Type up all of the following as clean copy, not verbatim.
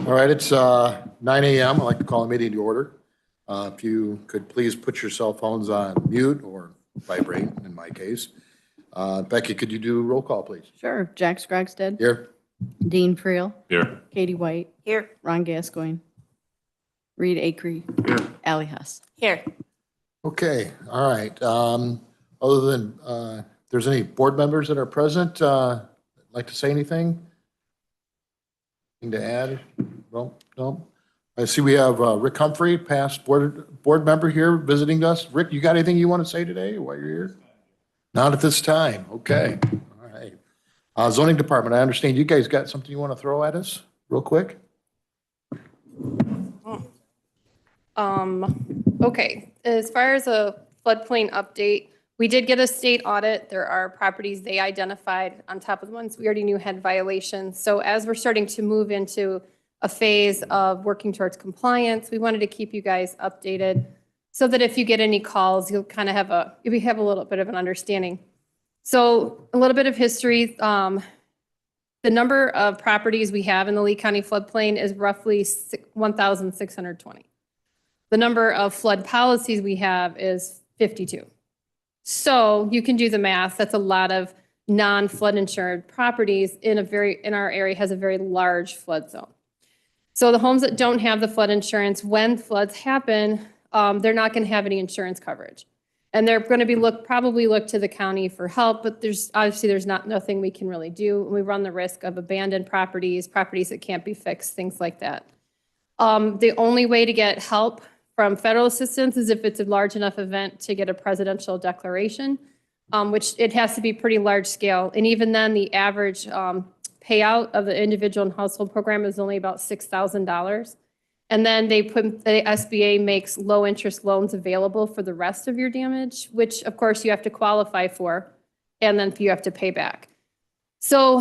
All right, it's 9 a.m. I'd like to call a meeting to order. If you could please put your cell phones on mute or vibrate, in my case. Becky, could you do a roll call, please? Sure. Jack Scrogstead. Here. Dean Friel. Here. Katie White. Here. Ron Gascoigne. Reed Acree. Here. Allie Hess. Here. Okay, all right. Other than, if there's any board members that are present, like to say anything? Anything to add? No? I see we have Rick Humphrey, past board member here visiting us. Rick, you got anything you want to say today while you're here? Not at this time. Okay, all right. Zoning department, I understand you guys got something you want to throw at us real quick? Okay, as far as a floodplain update, we did get a state audit. There are properties they identified on top of the ones we already knew had violations. So as we're starting to move into a phase of working towards compliance, we wanted to keep you guys updated so that if you get any calls, you'll kind of have a little bit of an understanding. So a little bit of history. The number of properties we have in the Lee County floodplain is roughly 1,620. The number of flood policies we have is 52. So you can do the math. That's a lot of non-flood insured properties in our area has a very large flood zone. So the homes that don't have the flood insurance, when floods happen, they're not going to have any insurance coverage. And they're going to be probably look to the county for help, but there's nothing we can really do. We run the risk of abandoned properties that can't be fixed, things like that. The only way to get help from federal assistance is if it's a large enough event to get a presidential declaration, which it has to be pretty large scale. And even then, the average payout of the individual and household program is only about $6,000. And then the SBA makes low interest loans available for the rest of your damage, which of course you have to qualify for, and then you have to pay back. So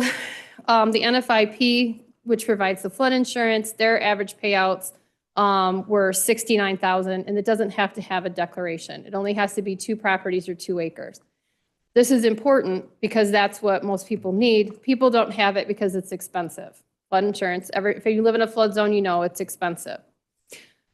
the NFIP, which provides the flood insurance, their average payouts were $69,000, and it doesn't have to have a declaration. It only has to be 2 properties or 2 acres. This is important because that's what most people need. People don't have it because it's expensive. Flood insurance, if you live in a flood zone, you know it's expensive.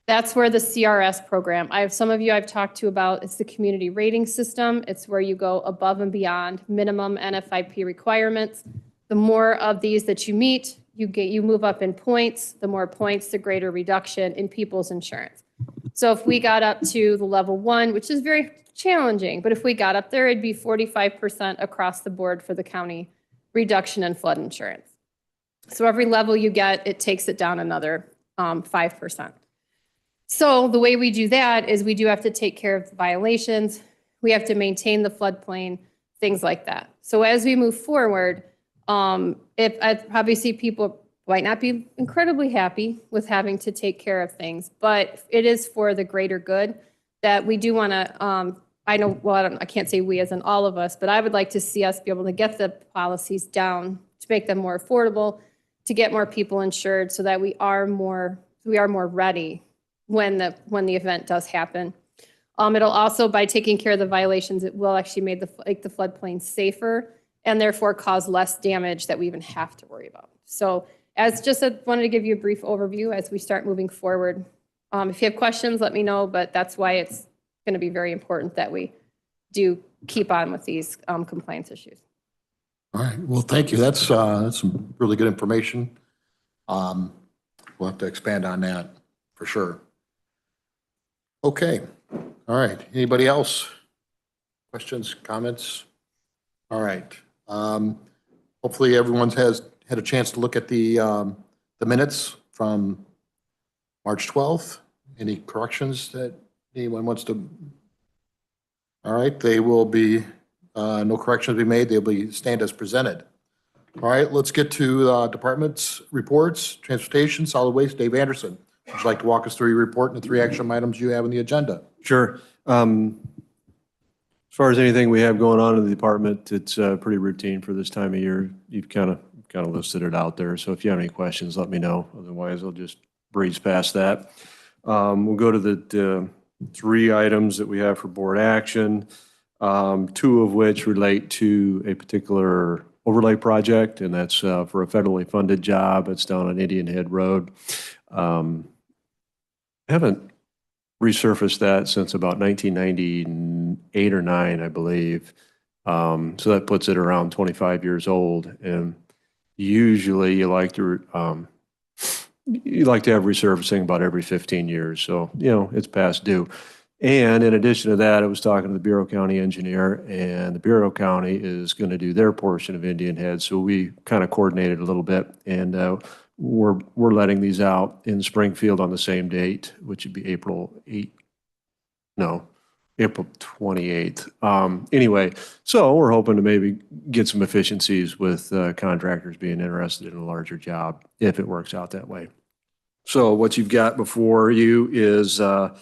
That's where the CRS program, some of you I've talked to about, it's the community rating system. It's where you go above and beyond minimum NFIP requirements. The more of these that you meet, you move up in points. The more points, the greater reduction in people's insurance. So if we got up to the level 1, which is very challenging, but if we got up there, it'd be 45% across the board for the county reduction in flood insurance. So every level you get, it takes it down another 5%. So the way we do that is we do have to take care of the violations. We have to maintain the floodplain, things like that. So as we move forward, if I probably see people might not be incredibly happy with having to take care of things, but it is for the greater good that we do want to, I can't say we as in all of us, but I would like to see us be able to get the policies down to make them more affordable, to get more people insured so that we are more ready when the event does happen. It'll also, by taking care of the violations, it will actually make the floodplain safer and therefore cause less damage that we even have to worry about. So I wanted to give you a brief overview as we start moving forward. If you have questions, let me know, but that's why it's going to be very important that we do keep on with these compliance issues. All right, well, thank you. That's some really good information. We'll have to expand on that for sure. Okay, all right. Anybody else? Questions, comments? All right. Hopefully everyone's had a chance to look at the minutes from March 12th. Any corrections that anyone wants to? All right, they will be, no corrections will be made. They'll be stand as presented. All right, let's get to departments reports. Transportation, solid waste, Dave Anderson. Would you like to walk us through your report and the 3 action items you have on the agenda? Sure. As far as anything we have going on in the department, it's pretty routine for this time of year. You've kind of listed it out there. So if you have any questions, let me know. Otherwise, I'll just breeze past that. We'll go to the 3 items that we have for board action, 2 of which relate to a particular overlay project, and that's for a federally funded job. It's down on Indian Head Road. Haven't resurfaced that since about 1998 or 9, I believe. So that puts it around 25 years old. And usually you like to have resurfacing about every 15 years. So, it's past due. And in addition to that, I was talking to the Bureau County engineer, and the Bureau County is going to do their portion of Indian Head. So we kind of coordinated a little bit, and we're letting these out in Springfield on the same date, which would be April 28th. Anyway, so we're hoping to maybe get some efficiencies with contractors being interested in a larger job if it works out that way. So what you've got before you is a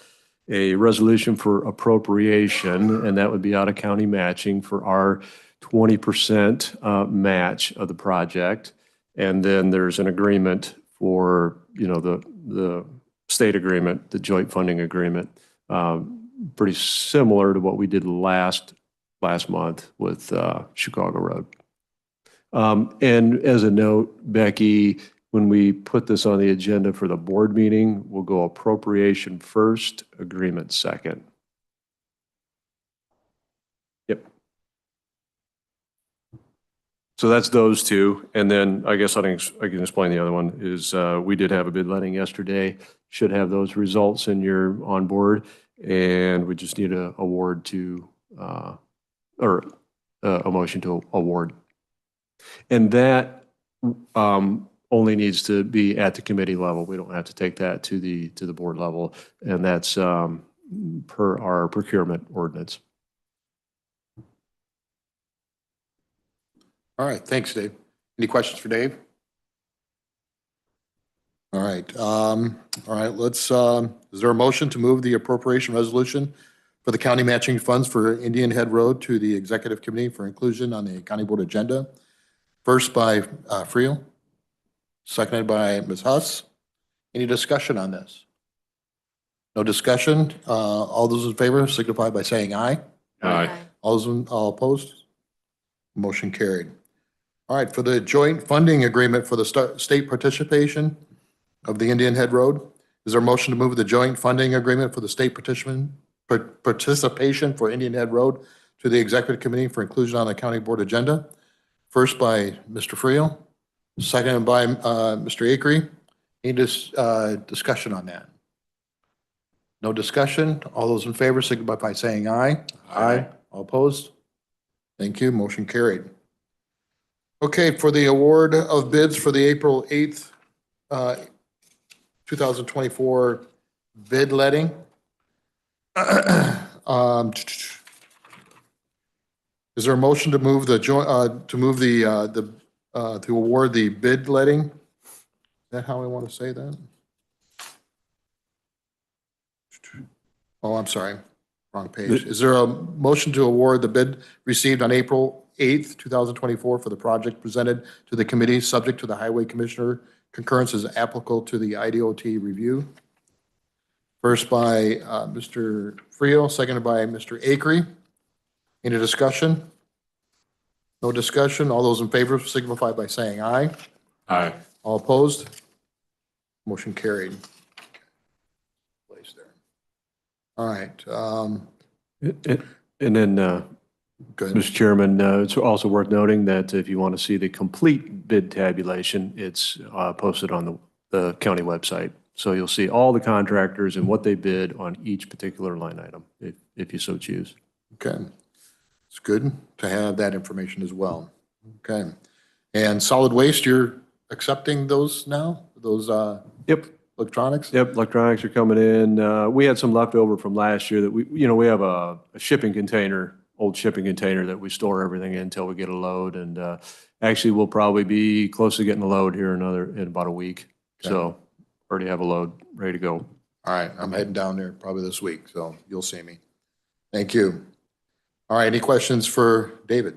resolution for appropriation, and that would be out of county matching for our 20% match of the project. And then there's an agreement for, the state agreement, the joint funding agreement, pretty similar to what we did last month with Chicago Road. And as a note, Becky, when we put this on the agenda for the board meeting, we'll go appropriation first, agreement second. Yep. So that's those two. And then I guess I can explain the other one is we did have a bid letting yesterday. Should have those results in your on board. And we just need a award to, or a motion to award. And that only needs to be at the committee level. We don't have to take that to the board level. And that's per our procurement ordinance. All right, thanks, Dave. Any questions for Dave? All right, let's, is there a motion to move the appropriation resolution for the county matching funds for Indian Head Road to the executive committee for inclusion on the county board agenda? First by Friel, seconded by Ms. Huss. Any discussion on this? No discussion. All those in favor signify by saying aye. Aye. All opposed? Motion carried. All right, for the joint funding agreement for the state participation of the Indian Head Road, is there a motion to move the joint funding agreement for the state participation for Indian Head Road to the executive committee for inclusion on the county board agenda? First by Mr. Friel, seconded by Mr. Acree. Any discussion on that? No discussion. All those in favor signify by saying aye. Aye. All opposed? Thank you. Motion carried. Okay, for the award of bids for the April 8th, 2024 bid letting. Is there a motion to move the joint, to award the bid letting? Is that how we want to say that? Oh, I'm sorry, wrong page. Is there a motion to award the bid received on April 8th, 2024 for the project presented to the committee, subject to the highway commissioner concurrence as applicable to the IDOT review? First by Mr. Friel, seconded by Mr. Acree. Any discussion? No discussion. All those in favor signify by saying aye. Aye. All opposed? Motion carried. Place there. All right. And then, Good. Mr. Chairman, it's also worth noting that if you want to see the complete bid tabulation, it's posted on the county website. So you'll see all the contractors and what they bid on each particular line item, if you so choose. Okay. It's good to have that information as well. Okay. And solid waste, you're accepting those now? Those Yep. electronics? Yep, electronics are coming in. We had some leftover from last year that we have a shipping container, old shipping container that we store everything in until we get a load. And actually, we'll probably be close to getting a load here in about a week. Okay. So already have a load ready to go. All right. I'm heading down there probably this week, so you'll see me. Thank you. All right. Any questions for David?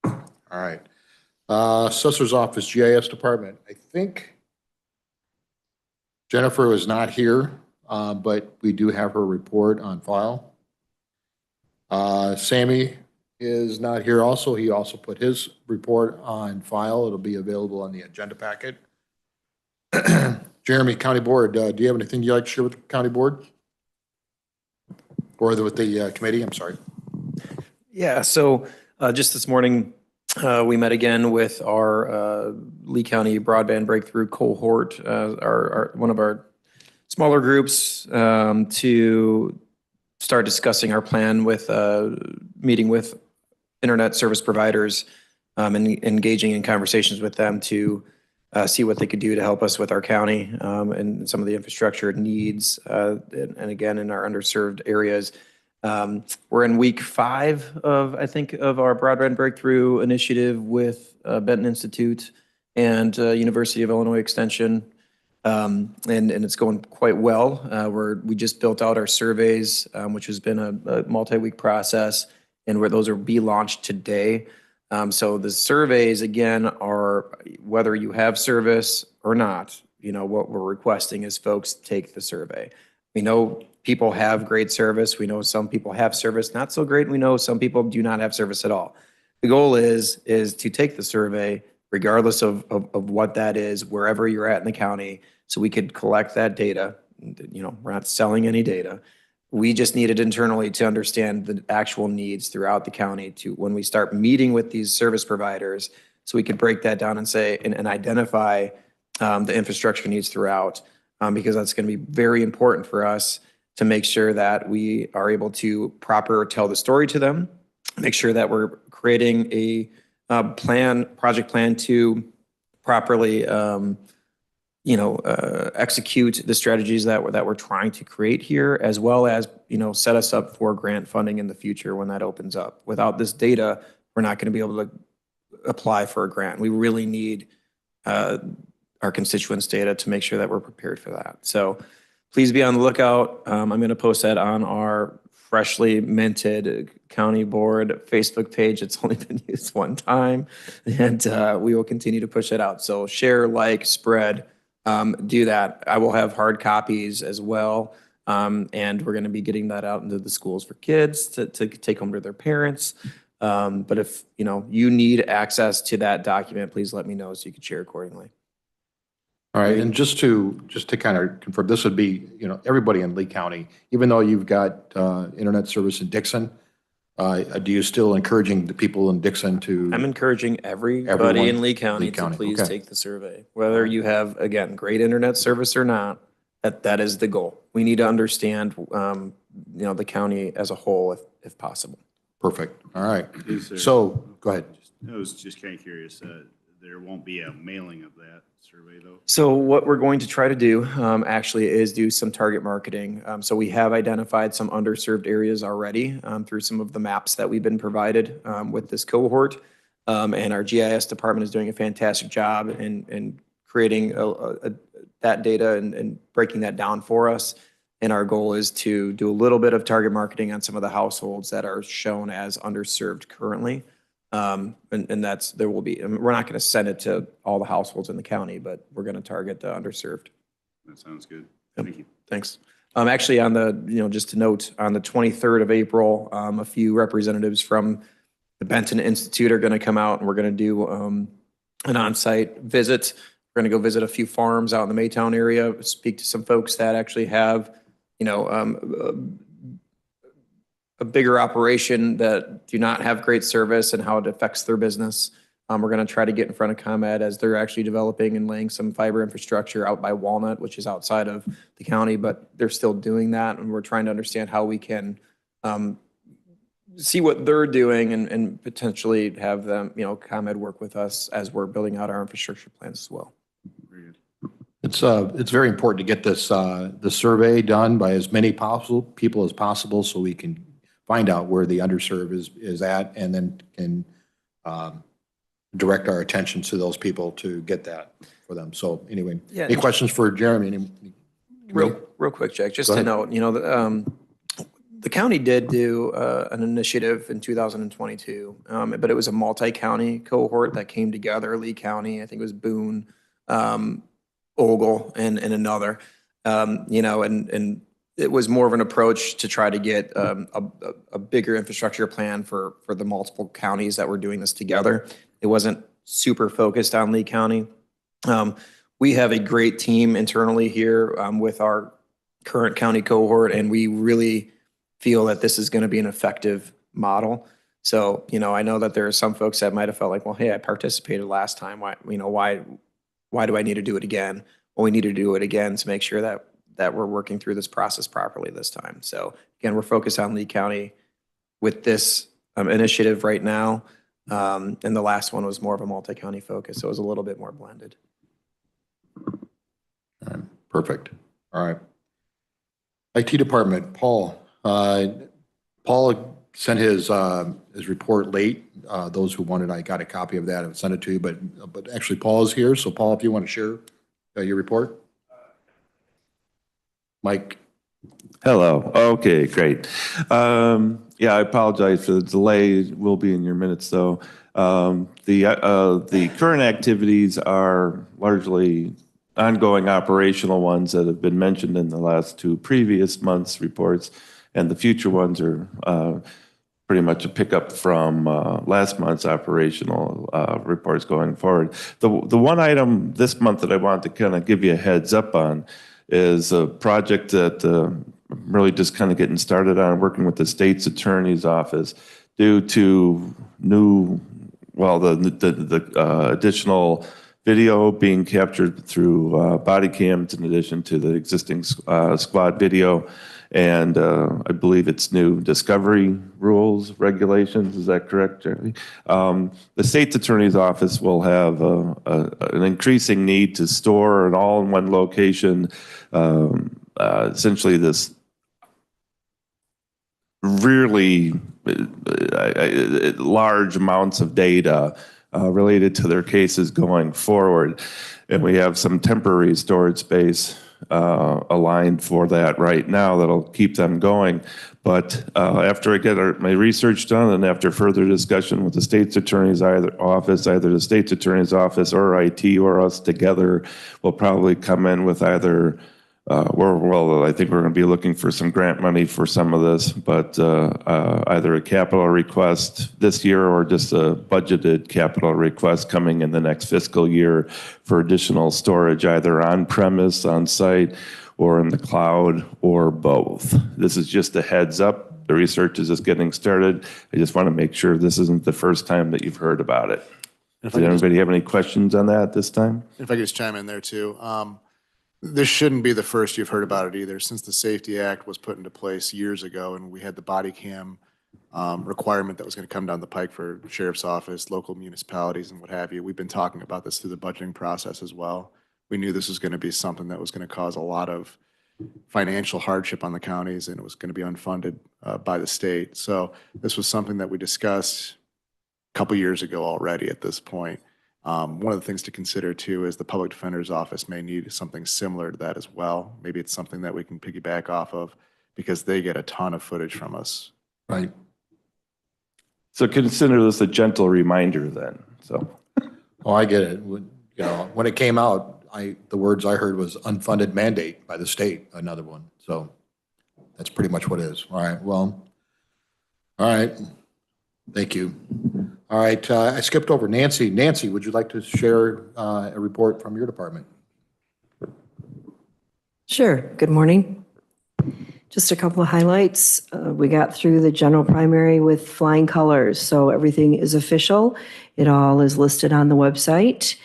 All right. Assessor's Office, GIS Department. I think Jennifer is not here, but we do have her report on file. Sammy, is not here also. He also put his report on file. It'll be available on the agenda packet. Jeremy, County Board, do you have anything you'd like to share with the County Board? Or with the committee, I'm sorry. Yeah, so just this morning, we met again with our Lee County Broadband Breakthrough Cohort, one of our smaller groups, to start discussing our plan with meeting with internet service providers and engaging in conversations with them to see what they could do to help us with our county and some of the infrastructure needs, and again, in our underserved areas. We're in week 5 of, I think, of our Broadband Breakthrough initiative with Benton Institute and University of Illinois Extension. And it's going quite well. We just built out our surveys, which has been a multi-week process, and where those will be launched today. So the surveys, again, are whether you have service or not. What we're requesting is folks take the survey. We know people have great service. We know some people have service not so great. We know some people do not have service at all. The goal is to take the survey, regardless of what that is, wherever you're at in the county, so we could collect that data. We're not selling any data. We just need it internally to understand the actual needs throughout the county to when we start meeting with these service providers, so we could break that down and say, and identify the infrastructure needs throughout, because that's going to be very important for us to make sure that we are able to tell the story to them, make sure that we're creating a project plan to properly execute the strategies that we're trying to create here, as well as, set us up for grant funding in the future when that opens up. Without this data, we're not going to be able to apply for a grant. We really need our constituents' data to make sure that we're prepared for that. So please be on the lookout. I'm going to post that on our freshly minted county board Facebook page. It's only been used one time, and we will continue to push it out. So share, like, spread. Do that. I will have hard copies as well. And we're going to be getting that out into the schools for kids to take home to their parents. But if you need access to that document, please let me know so you can share accordingly. All right, and just to kind of confirm, this would be, everybody in Lee County, even though you've got internet service in Dixon, do you still encouraging the people in Dixon to? I'm encouraging everybody Everyone in Lee County to please take the survey. Whether you have, again, great internet service or not, that is the goal. We need to understand, the county as a whole, if possible. Perfect. All right. Is there- So go ahead. I was just kind of curious, there won't be a mailing of that survey though? So what we're going to try to do actually is do some target marketing. So we have identified some underserved areas already through some of the maps that we've been provided with this cohort. And our GIS department is doing a fantastic job in creating that data and breaking that down for us. And our goal is to do a little bit of target marketing on some of the households that are shown as underserved currently. And there will be, we're not going to send it to all the households in the county, but we're going to target the underserved. That sounds good. Yep. Thank you. Thanks. Actually, on the, just to note, on the 23rd of April, a few representatives from the Benton Institute are going to come out, and we're going to do an on-site visit. We're going to go visit a few farms out in the Maytown area, speak to some folks that actually have, a bigger operation that do not have great service and how it affects their business. We're going to try to get in front of ComEd as they're actually developing and laying some fiber infrastructure out by Walnut, which is outside of the county, but they're still doing that. And we're trying to understand how we can see what they're doing and potentially have them, ComEd work with us as we're building out our infrastructure plans as well. Very good. It's very important to get this the survey done by as many people as possible, so we can find out where the underserved is at, and then can direct our attention to those people to get that for them. So anyway, Yeah. any questions for Jeremy? Real quick, Jack, just Go to ahead. note, the county did do an initiative in 2022, but it was a multi-county cohort that came together, Lee County, I think it was Boone, Ogle, and another, and it was more of an approach to try to get a bigger infrastructure plan for the multiple counties that were doing this together. It wasn't super focused on Lee County. We have a great team internally here with our current county cohort, and we really feel that this is going to be an effective model. So, I know that there are some folks that might have felt like, well, hey, I participated last time. Why do I need to do it again? Well, we need to do it again to make sure that we're working through this process properly this time. So again, we're focused on Lee County with this initiative right now. And the last one was more of a multi-county focus, so it was a little bit more blended. All right, perfect. All right. IT department, Paul. Paul sent his report late. Those who wanted, I got a copy of that and sent it to you, but actually Paul is here. So Paul, if you want to share your report. Mike. Hello. Okay, great. Yeah, I apologize for the delay. It will be in your minutes, though. The current activities are largely ongoing operational ones that have been mentioned in the last two previous months' reports, and the future ones are pretty much a pickup from last month's operational reports going forward. The one item this month that I want to kind of give you a heads up on is a project that I'm really just kind of getting started on, working with the state's attorney's office due to the additional video being captured through body cams in addition to the existing squad video. And I believe it's new discovery rules, regulations. Is that correct, Jerry? The state's attorney's office will have an increasing need to store an all-in-one location, essentially this really large amounts of data related to their cases going forward. And we have some temporary storage space aligned for that right now that'll keep them going. But after I get my research done and after further discussion with the state's attorney's office, either the state's attorney's office or IT or us together, we'll probably come in with either I think we're going to be looking for some grant money for some of this, but either a capital request this year or just a budgeted capital request coming in the next fiscal year for additional storage, either on premise, on site, or in the cloud, or both. This is just a heads up. The research is just getting started. I just want to make sure this isn't the first time that you've heard about it. Does anybody have any questions on that this time? If I could just chime in there too. This shouldn't be the first you've heard about it either. Since the Safety Act was put into place years ago and we had the body cam requirement that was going to come down the pike for sheriff's office, local municipalities and what have you, we've been talking about this through the budgeting process as well. We knew this was going to be something that was going to cause a lot of financial hardship on the counties and it was going to be unfunded by the state. So this was something that we discussed a couple years ago already at this point. One of the things to consider too is the public defender's office may need something similar to that as well. Maybe it's something that we can piggyback off of because they get a ton of footage from us. Right. So consider this a gentle reminder then. So. Oh, I get it. When it came out, the words I heard was unfunded mandate by the state, another one. So that's pretty much what it is. All right. Well, all right. Thank you. All right. I skipped over Nancy. Nancy, would you like to share a report from your department? Sure. Good morning. Just a couple of highlights. We got through the general primary with flying colors, so everything is official. It all is listed on the website.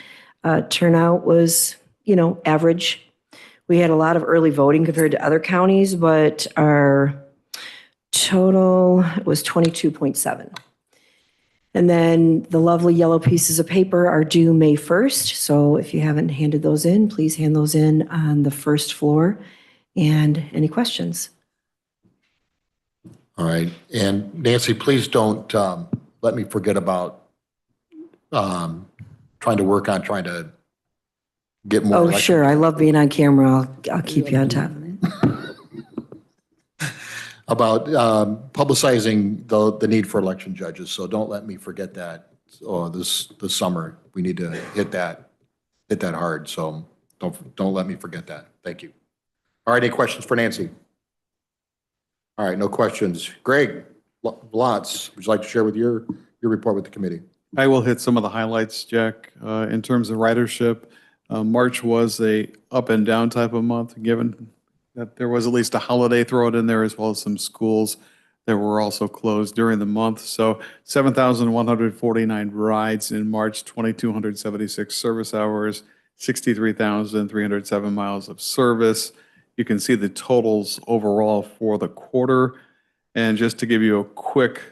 Turnout was, average. We had a lot of early voting compared to other counties, but our total was 22.7. And then the lovely yellow pieces of paper are due May 1st. So if you haven't handed those in, please hand those in on the first floor. And any questions? All right. And Nancy, please don't let me forget about trying to get more. Oh, sure. I love being on camera. I'll keep you on top of it. About publicizing the need for election judges. So don't let me forget that. This summer, we need to hit that hard. So don't let me forget that. Thank you. All right, any questions for Nancy? All right, no questions. Greg Lotz, would you like to share with your report with the committee? I will hit some of the highlights, Jack. In terms of ridership, March was a up and down type of month, given that there was at least a holiday thrown in there, as well as some schools that were also closed during the month. So 7,149 rides in March, 2,276 service hours, 63,307 miles of service. You can see the totals overall for the quarter. And just to give you a quick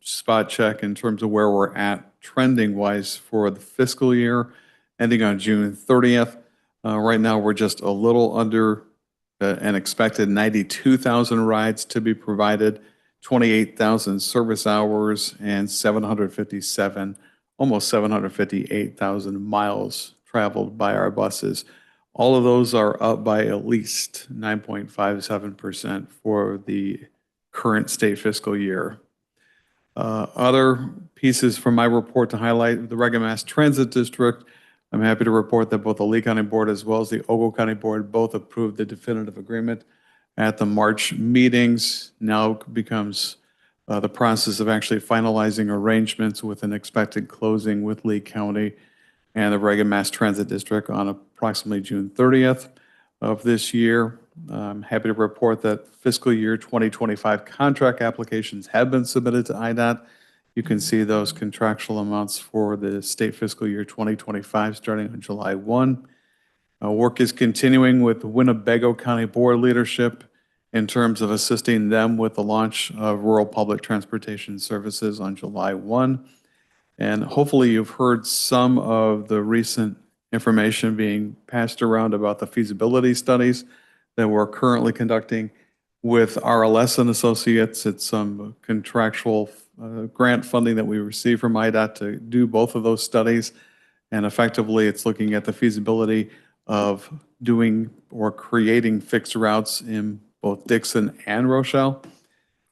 spot check in terms of where we're at trending wise for the fiscal year ending on June 30th. Right now, we're just a little under an expected 92,000 rides to be provided, 28,000 service hours, and 757, almost 758,000 miles traveled by our buses. All of those are up by at least 9.57% for the current state fiscal year. Other pieces from my report to highlight, the Reagan Mass Transit District. I'm happy to report that both the Lee County Board as well as the Ogle County Board both approved the definitive agreement at the March meetings. Now becomes the process of actually finalizing arrangements with an expected closing with Lee County and the Reagan Mass Transit District on approximately June 30th of this year. I'm happy to report that fiscal year 2025 contract applications have been submitted to IDOT. You can see those contractual amounts for the state fiscal year 2025 starting on July 1. Work is continuing with Winnebago County Board leadership in terms of assisting them with the launch of rural public transportation services on July 1. And hopefully you've heard some of the recent information being passed around about the feasibility studies that we're currently conducting with RLS and Associates. It's some contractual grant funding that we received from IDOT to do both of those studies. And effectively, it's looking at the feasibility of doing or creating fixed routes in both Dixon and Rochelle.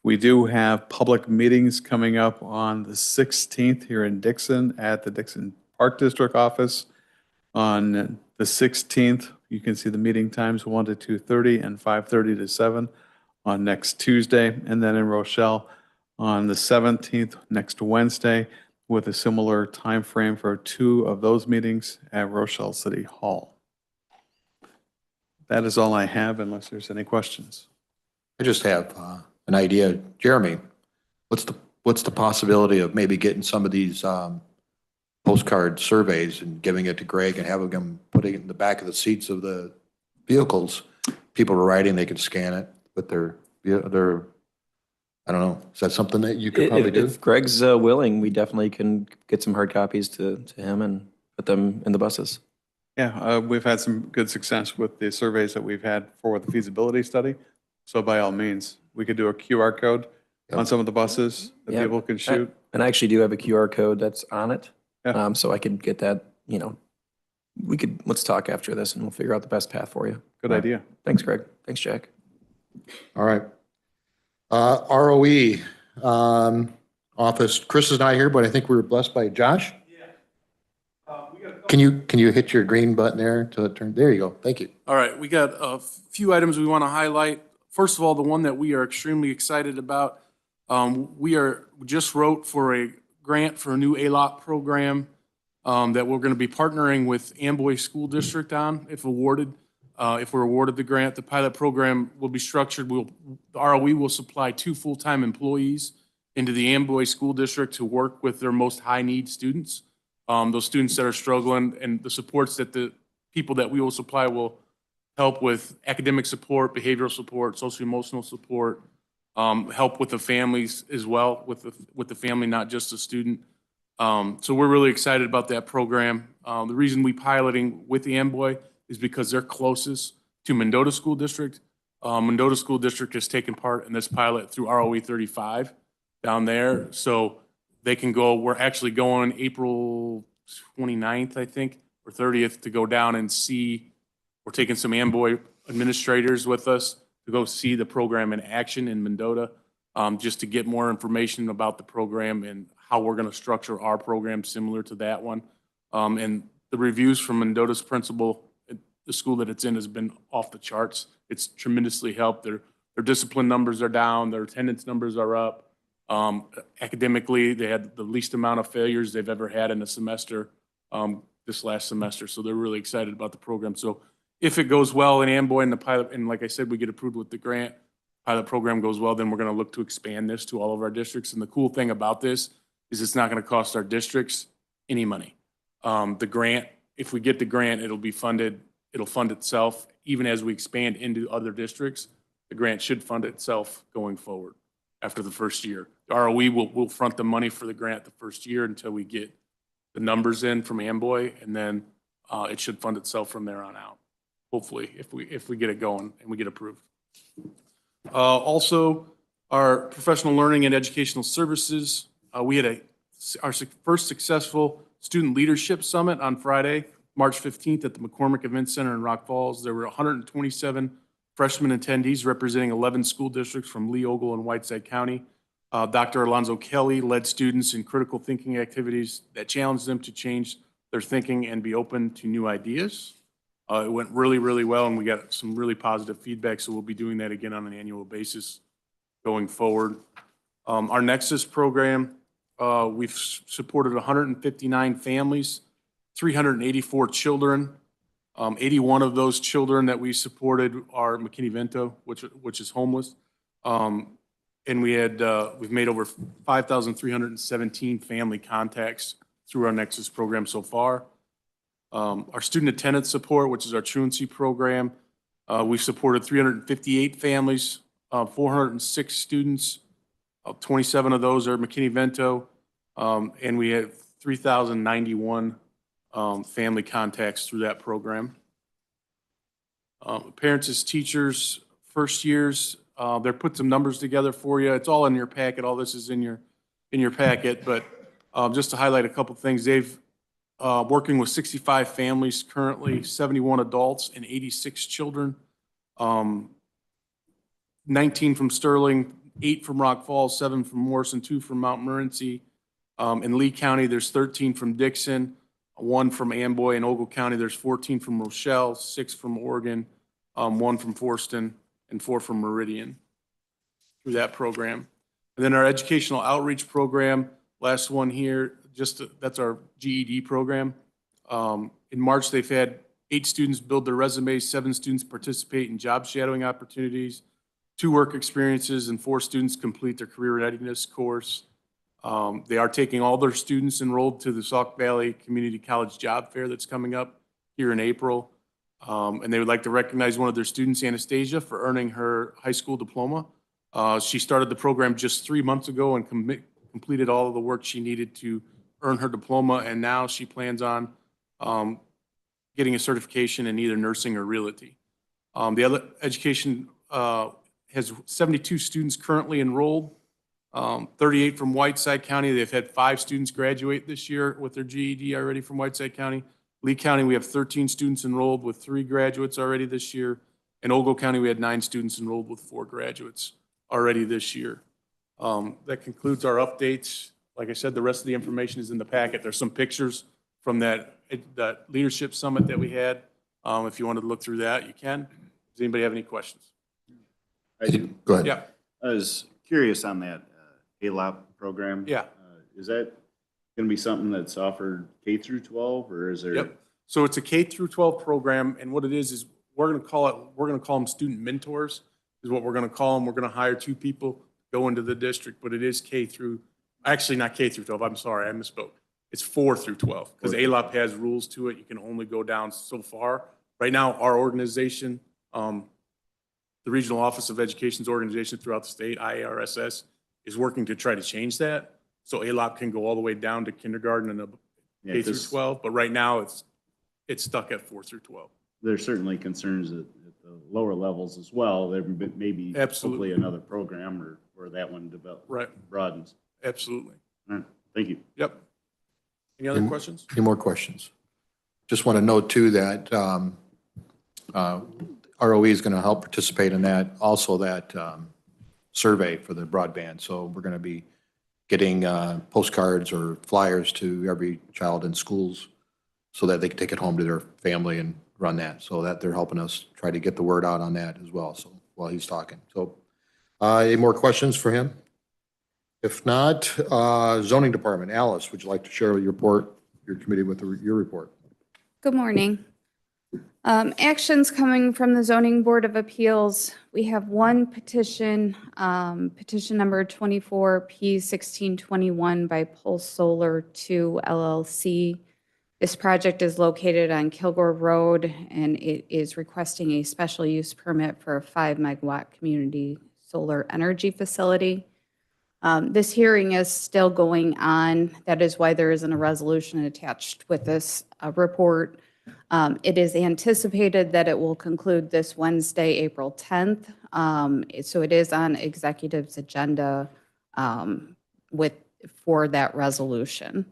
We do have public meetings coming up on the 16th here in Dixon at the Dixon Park District office. On the 16th, you can see the meeting times 1 to 2:30 and 5:30 to 7 on next Tuesday. And then in Rochelle on the 17th, next Wednesday, with a similar time frame for 2 of those meetings at Rochelle City Hall. That is all I have unless there's any questions. I just have an idea. Jeremy, what's the possibility of maybe getting some of these postcard surveys and giving it to Greg and having him putting it in the back of the seats of the vehicles? People are riding, they can scan it with their, I don't know. Is that something that you could probably do? If Greg's willing, we definitely can get some hard copies to him and put them in the buses. Yeah, we've had some good success with the surveys that we've had for the feasibility study. So by all means, we could do a QR code on some of the buses that Yeah. people can shoot. And I actually do have a QR code that's on it. Yeah. So I could get that, let's talk after this and we'll figure out the best path for you. Good idea. Thanks, Greg. Thanks, Jack. All right. ROE office, Chris is not here, but I think we were blessed by Josh. Can you hit your green button there to turn? There you go. Thank you. All right, we got a few items we want to highlight. First of all, the one that we are extremely excited about, we just wrote for a grant for a new ALOT program that we're going to be partnering with Amboy School District on if awarded. If we're awarded the grant, the pilot program will be structured. The ROE will supply 2 full-time employees into the Amboy School District to work with their most high-need students. Those students that are struggling, and the supports that the people that we will supply will help with academic support, behavioral support, social-emotional support, help with the families as well, with the family, not just the student. So we're really excited about that program. The reason we piloting with the Amboy is because they're closest to Mendota School District. Mendota School District has taken part in this pilot through ROE 35 down there. So they can go, we're actually going April 29th, I think, or 30th to go down and see. We're taking some Amboy administrators with us to go see the program in action in Mendota, just to get more information about the program and how we're going to structure our program similar to that one. And the reviews from Mendota's principal, the school that it's in, has been off the charts. It's tremendously helped. They're Their discipline numbers are down, their attendance numbers are up. Academically, they had the least amount of failures they've ever had in a semester this last semester. So they're really excited about the program. So if it goes well in Amboy and the pilot, and like I said, we get approved with the grant, pilot program goes well, then we're going to look to expand this to all of our districts. And the cool thing about this is it's not going to cost our districts any money. The grant, if we get the grant, it'll be funded, it'll fund itself. Even as we expand into other districts, the grant should fund itself going forward after the first year. The ROE will front the money for the grant the first year until we get the numbers in from Amboy, and then it should fund itself from there on out. Hopefully, if we get it going and we get approved. Also, our professional learning and educational services, we had our first successful student leadership summit on Friday, March 15th at the McCormick Event Center in Rock Falls. There were 127 freshman attendees representing 11 school districts from Lee, Ogle, and Whiteside County. Dr. Alonzo Kelly led students in critical thinking activities that challenged them to change their thinking and be open to new ideas. It went really, really well, and we got some really positive feedback, so we'll be doing that again on an annual basis going forward. Our Nexus program, we've supported 159 families, 384 children. 81 of those children that we supported are McKinney-Vento, which is homeless. And we've made over 5,317 family contacts through our Nexus program so far. Our student attendance support, which is our truancy program, we've supported 358 families, 406 students. 27 of those are McKinney-Vento, and we had 3,091 family contacts through that program. Parents as teachers, first years, they're put some numbers together for you. It's all in your packet. All this is in your packet, but just to highlight a couple things, they've working with 65 families currently, 71 adults and 86 children, 19 from Sterling, 8 from Rock Falls, 7 from Morrison, 2 from Mount Morency. In Lee County, there's 13 from Dixon, 1 from Amboy. In Ogle County, there's 14 from Rochelle, 6 from Oregon, 1 from Forston, and 4 from Meridian through that program. And then our educational outreach program, last one here, that's our GED program. In March, they've had 8 students build their resumes, 7 students participate in job shadowing opportunities, 2 work experiences, and 4 students complete their career readiness course. They are taking all their students enrolled to the Sauk Valley Community College Job Fair that's coming up here in April. And they would like to recognize one of their students, Anastasia, for earning her high school diploma. She started the program just 3 months ago and completed all of the work she needed to earn her diploma, and now she plans on getting a certification in either nursing or realty. The other education has 72 students currently enrolled, 38 from Whiteside County. They've had 5 students graduate this year with their GED already from Whiteside County. Lee County, we have 13 students enrolled with 3 graduates already this year. In Ogle County, we had 9 students enrolled with 4 graduates already this year. That concludes our updates. Like I said, the rest of the information is in the packet. There's some pictures from that leadership summit that we had. If you wanted to look through that, you can. Does anybody have any questions? I do. Go ahead. Yeah. I was curious on that ALOP program. Yeah. Is that going to be something that's offered K through 12, or is there? Yep. So it's a K through 12 program, and what it is we're going to call them student mentors is what we're going to call them. We're going to hire 2 people, go into the district, but it is K through, actually not K through 12. I'm sorry, I misspoke. It's 4 through 12 because ALOP has rules to it. You can only go down so far. Right now, our organization, the Regional Office of Education's organization throughout the state, IARSS, is working to try to change that. So ALOP can go all the way down to kindergarten and K through 12, but right now it's stuck at 4 through 12. There's certainly concerns at the lower levels as well. There may be Absolutely hopefully another program or that one broadens. Absolutely. All right. Thank you. Yep. Any other questions? Any more questions? Just want to note too that ROE is going to help participate in that, also that survey for the broadband. So we're going to be getting postcards or flyers to every child in schools so that they can take it home to their family and run that. So that they're helping us try to get the word out on that as well. So while he's talking. So Any more questions for him? If not, zoning department, Alice, would you like to share your report, your committee with your report? Good morning. Actions coming from the Zoning Board of Appeals. We have one petition, petition number 24P1621 by Pulse Solar 2 LLC. This project is located on Kilgore Road, and it is requesting a special use permit for a 5-megawatt community solar energy facility. This hearing is still going on. That is why there isn't a resolution attached with this report. It is anticipated that it will conclude this Wednesday, April 10th. So it is on executive's agenda for that resolution.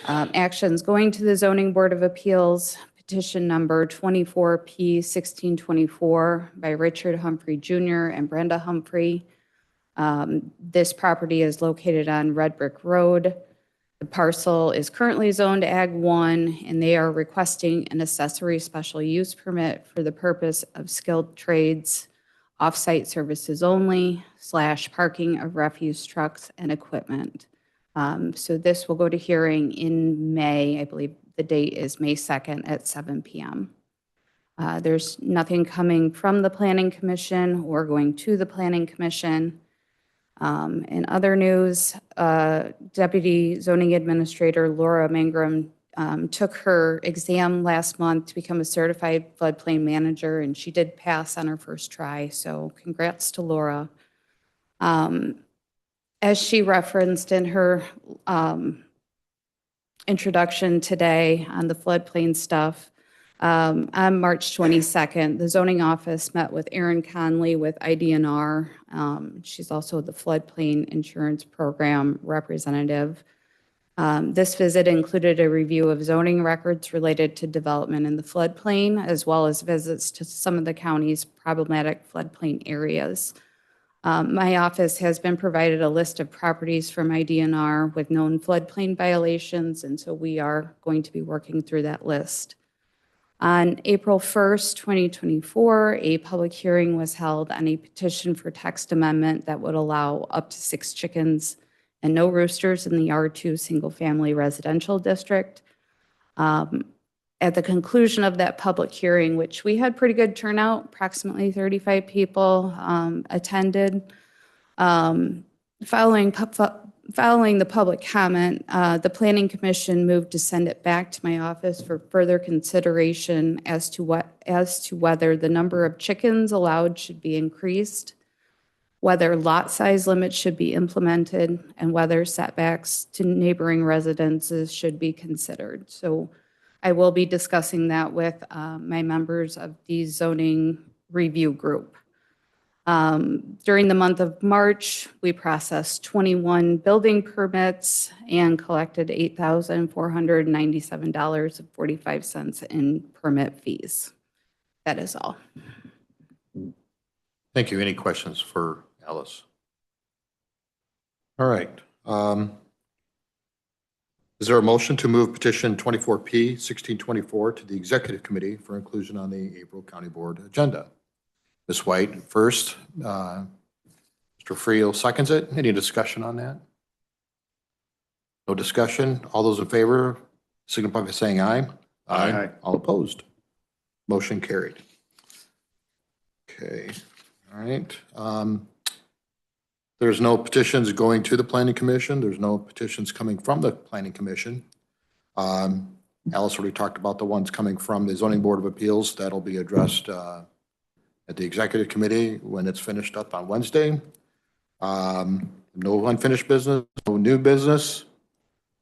Actions going to the Zoning Board of Appeals, petition number 24P1624 by Richard Humphrey Jr. and Brenda Humphrey. This property is located on Red Brick Road. The parcel is currently zoned Ag 1, and they are requesting an accessory special use permit for the purpose of skilled trades, off-site services only, / parking of refuse trucks and equipment. So this will go to hearing in May. I believe the date is May 2nd at 7 p.m. There's nothing coming from the Planning Commission or going to the Planning Commission. In other news, Deputy Zoning Administrator Laura Mangrum took her exam last month to become a certified floodplain manager, and she did pass on her first try. So congrats to Laura. As she referenced in her introduction today on the floodplain stuff, on March 22nd, the zoning office met with Erin Conley with IDNR. She's also the floodplain insurance program representative. This visit included a review of zoning records related to development in the floodplain, as well as visits to some of the county's problematic floodplain areas. My office has been provided a list of properties from IDNR with known floodplain violations, and so we are going to be working through that list. On April 1st, 2024, a public hearing was held on a petition for text amendment that would allow up to 6 chickens and no roosters in the R2 single-family residential district. At the conclusion of that public hearing, which we had pretty good turnout, approximately 35 people attended. Following the public comment, the Planning Commission moved to send it back to my office for further consideration as to whether the number of chickens allowed should be increased, whether lot size limits should be implemented, and whether setbacks to neighboring residences should be considered. So I will be discussing that with my members of the zoning review group. During the month of March, we processed 21 building permits and collected $8,497.45 in permit fees. That is all. Thank you. Any questions for Alice? All right. Is there a motion to move petition 24P1624 to the executive committee for inclusion on the April County Board agenda? Ms. White first. Mr. Friel seconds it. Any discussion on that? No discussion. All those in favor signify by saying aye. Aye. All opposed. Motion carried. Okay. All right. There's no petitions going to the Planning Commission. There's no petitions coming from the Planning Commission. Alice already talked about the ones coming from the Zoning Board of Appeals. That'll be addressed at the Executive Committee when it's finished up on Wednesday. No unfinished business, no new business,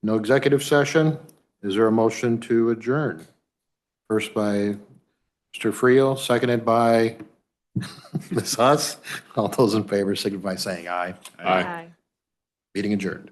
no executive session. Is there a motion to adjourn? First by Mr. Friel, seconded by Ms. Huss. All those in favor signify by saying aye. Aye. Meeting adjourned.